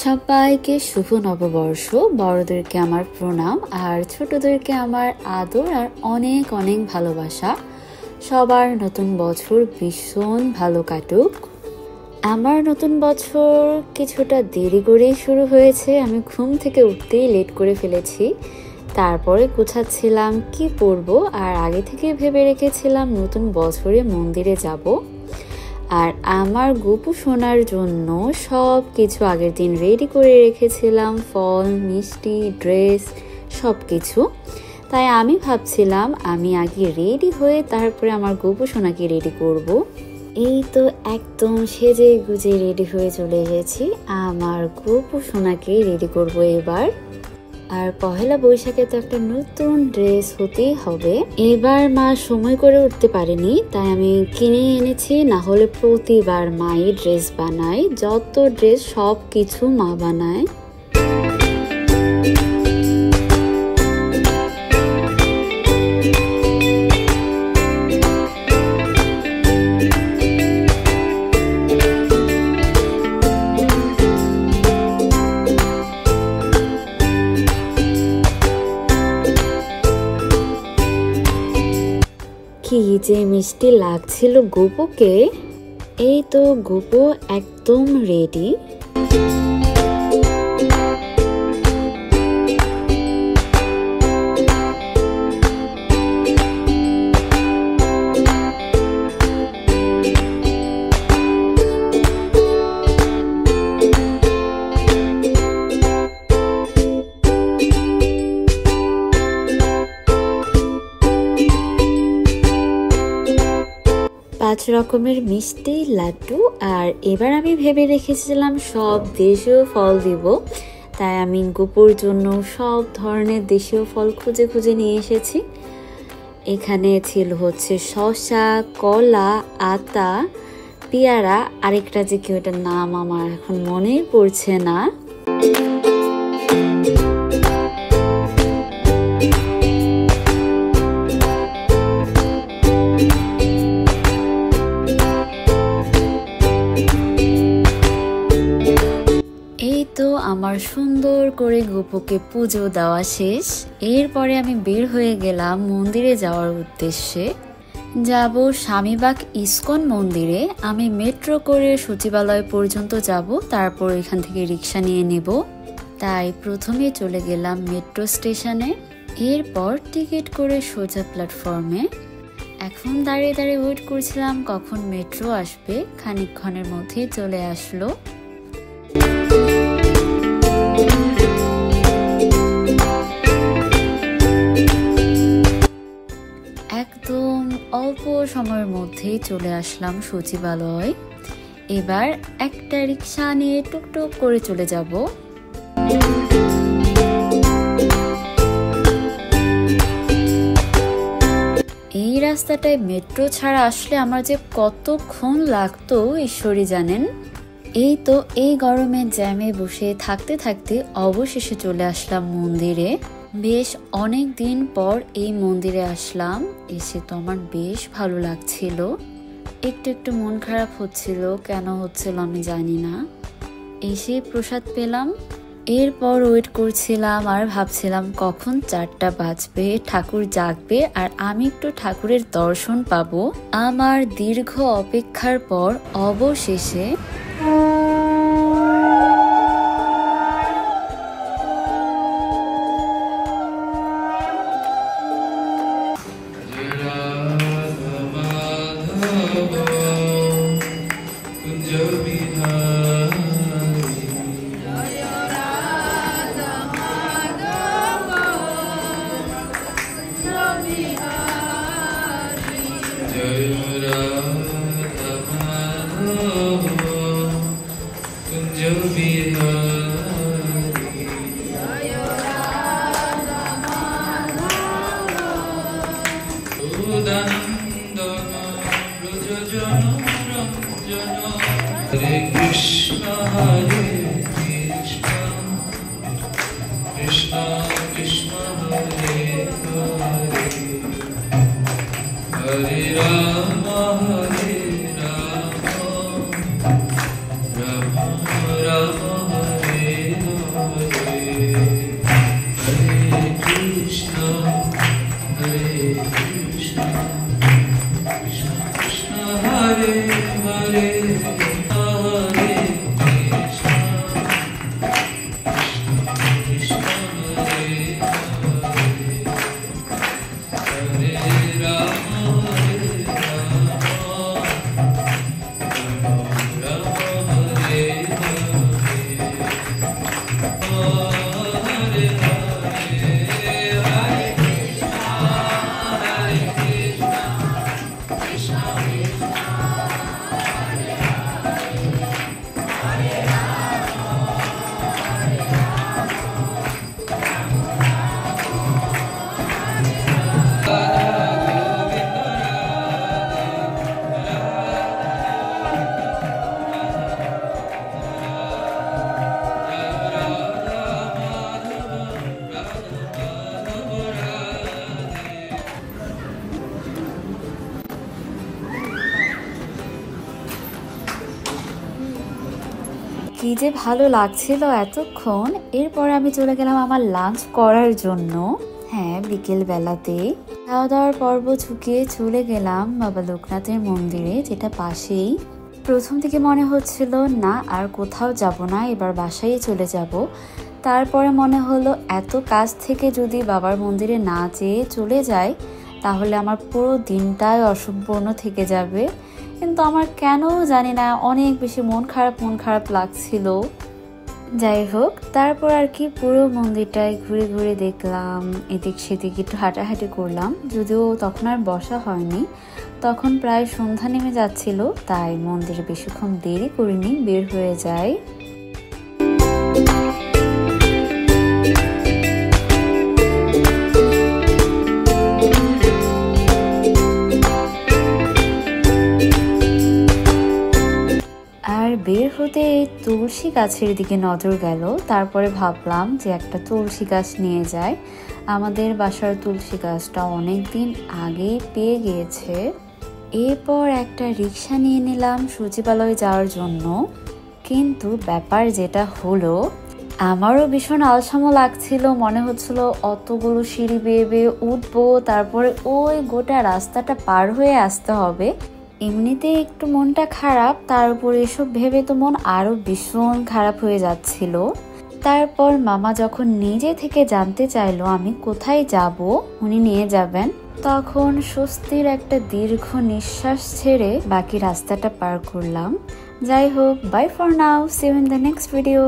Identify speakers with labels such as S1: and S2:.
S1: সবাইকে শুভ নববর্ষ। বড়দেরকে আমার প্রণাম আর ছোটদেরকে আমার আদর আর অনেক অনেক ভালোবাসা। সবার নতুন বছর ভীষণ ভালো কাটুক। আমার নতুন বছর কিছুটা দেরি করেই শুরু হয়েছে। আমি ঘুম থেকে উঠতেই লেট করে ফেলেছি। তারপরে গুছাচ্ছিলাম কি পরবো, আর আগে থেকে ভেবে রেখেছিলাম নতুন বছরে মন্দিরে যাব। আর আমার গপু সোনার জন্য সব কিছু আগের দিন রেডি করে রেখেছিলাম, ফল, মিষ্টি, ড্রেস সব কিছু। তাই আমি ভাবছিলাম আমি আগে রেডি হয়ে তারপরে আমার গপু সোনাকে রেডি করব। এই তো একদম সেজে গুজে রেডি হয়ে চলে এসেছি। আমার গপু সোনাকে রেডি করব এবার। আর পহেলা বৈশাখে তো একটা নতুন ড্রেস হতেই হবে। এবার মা সময় করে উঠতে পারেনি, তাই আমি কিনে এনেছি। না হলে প্রতিবার মাই ড্রেস বানায়, যত ড্রেস সব কিছু মা বানায়। কি যে মিষ্টি লাগছিল গপুকে। এই তো গপু একদম রেডি। পাঁচ রকমের মিষ্টি লাড্ডু। আর এবার আমি ভেবে রেখেছিলাম সব দেশীয় ফল দিব, তাই আমি গপুর জন্য সব ধরনের দেশীয় ফল খুঁজে খুঁজে নিয়ে এসেছি। এখানে ছিল হচ্ছে শসা, কলা, আতা, পেয়ারা, আরেকটা যে কি ওটার নাম আমার এখন মনেই পড়ছে না। তো আমার সুন্দর করে গপুকে পুজো দেওয়া শেষ। এরপরে আমি বের হয়ে গেলাম মন্দিরে যাওয়ার উদ্দেশ্যে। যাব স্বামীবাগ ইস্কন মন্দিরে। আমি মেট্রো করে সচিবালয় পর্যন্ত যাব, তারপর এখান থেকে রিক্সা নিয়ে নেব। তাই প্রথমে চলে গেলাম মেট্রো স্টেশনে, এরপর টিকিট করে সোজা প্ল্যাটফর্মে। এখন দাঁড়িয়ে দাঁড়িয়ে ওয়েট করছিলাম কখন মেট্রো আসবে। খানিকক্ষণের মধ্যেই চলে আসলো। একদম অল্প সময়ের মধ্যেই চলে আসলাম সচিবালয়। এবার একটা রিক্সা নিয়ে টুকটুক করে চলে যাব। এই রাস্তাটায় মেট্রো ছাড়া আসলে আমার যে কতক্ষণ লাগতো ঈশ্বরই জানেন। এই তো এই গরমের জ্যামে বসে থাকতে থাকতে অবশেষে চলে আসলাম মন্দিরে। বেশ অনেক দিন পর এই মন্দিরে আসলাম। এসে তো আমার বেশ ভালো লাগছিল। একটু একটু মন খারাপ হচ্ছিল, কেন হচ্ছিল আমি জানি না। এসে প্রসাদ পেলাম। এরপর ওয়েট করছিলাম আর ভাবছিলাম কখন 4টা বাজবে, ঠাকুর জাগবে আর আমি একটু ঠাকুরের দর্শন পাবো। আমার দীর্ঘ অপেক্ষার পর অবশেষে
S2: Hare Krishna Hare Krishna Krishna Krishna Hare Hare Hare Rama Hare Rama Rama Rama Hare
S1: যে ভালো লাগছিল এতক্ষণ। এরপর আমি চলে গেলাম আমার লাঞ্চ করার জন্য। হ্যাঁ, বিকেল বেলাতে খাওয়া দাওয়ার পর্ব চুকিয়ে চলে গেলাম বাবা লোকনাথের মন্দিরে, যেটা পাশেই। প্রথম থেকে মনে হচ্ছিল না আর কোথাও যাব না, এবার বাসায় চলে যাব। তারপরে মনে হলো এত কাছ থেকে যদি বাবার মন্দিরে না যেয়ে চলে যাই তাহলে আমার পুরো দিনটাই অসম্পূর্ণ থেকে যাবে। কিন্তু আমার কেন জানি না অনেক বেশি মন খারাপ লাগছিল। যাই হোক, তারপর আর কি পুরো মন্দিরটায় ঘুরে ঘুরে দেখলাম, এদিক সেদিক একটু হাঁটাহাঁটি করলাম। যদিও তখন আর বসা হয়নি, তখন প্রায় সন্ধ্যা নেমে যাচ্ছিল, তাই মন্দিরে বেশিক্ষণ দেরি করিনি, বের হয়ে যাই। বের হতে তুলসী গাছের দিকে নজর গেল। তারপরে ভাবলাম যে একটা তুলসী গাছ নিয়ে যাই। আমাদের বাসার তুলসী গাছটা অনেকদিন আগেই পেয়ে গিয়েছে। এরপর একটা রিক্সা নিয়ে নিলাম সচিবালয় যাওয়ার জন্য। কিন্তু ব্যাপার যেটা হলো, আমারও ভীষণ আলসামো লাগছিল। মনে হচ্ছিল অতগুলো সিঁড়ি বেয়ে বেয়ে উঠবো, তারপরে ওই গোটা রাস্তাটা পার হয়ে আসতে হবে। এমনিতে একটু মনটা খারাপ, তার উপর এসব ভেবে তো মন আরো ভীষণ খারাপ হয়ে যাচ্ছিল। তারপর মামা যখন নিজে থেকে জানতে চাইলো আমি কোথায় যাব, উনি নিয়ে যাবেন, তখন স্বস্তির একটা দীর্ঘ নিঃশ্বাস ছেড়ে বাকি রাস্তাটা পার করলাম। যাই হোক, bye for now, see you in the next video.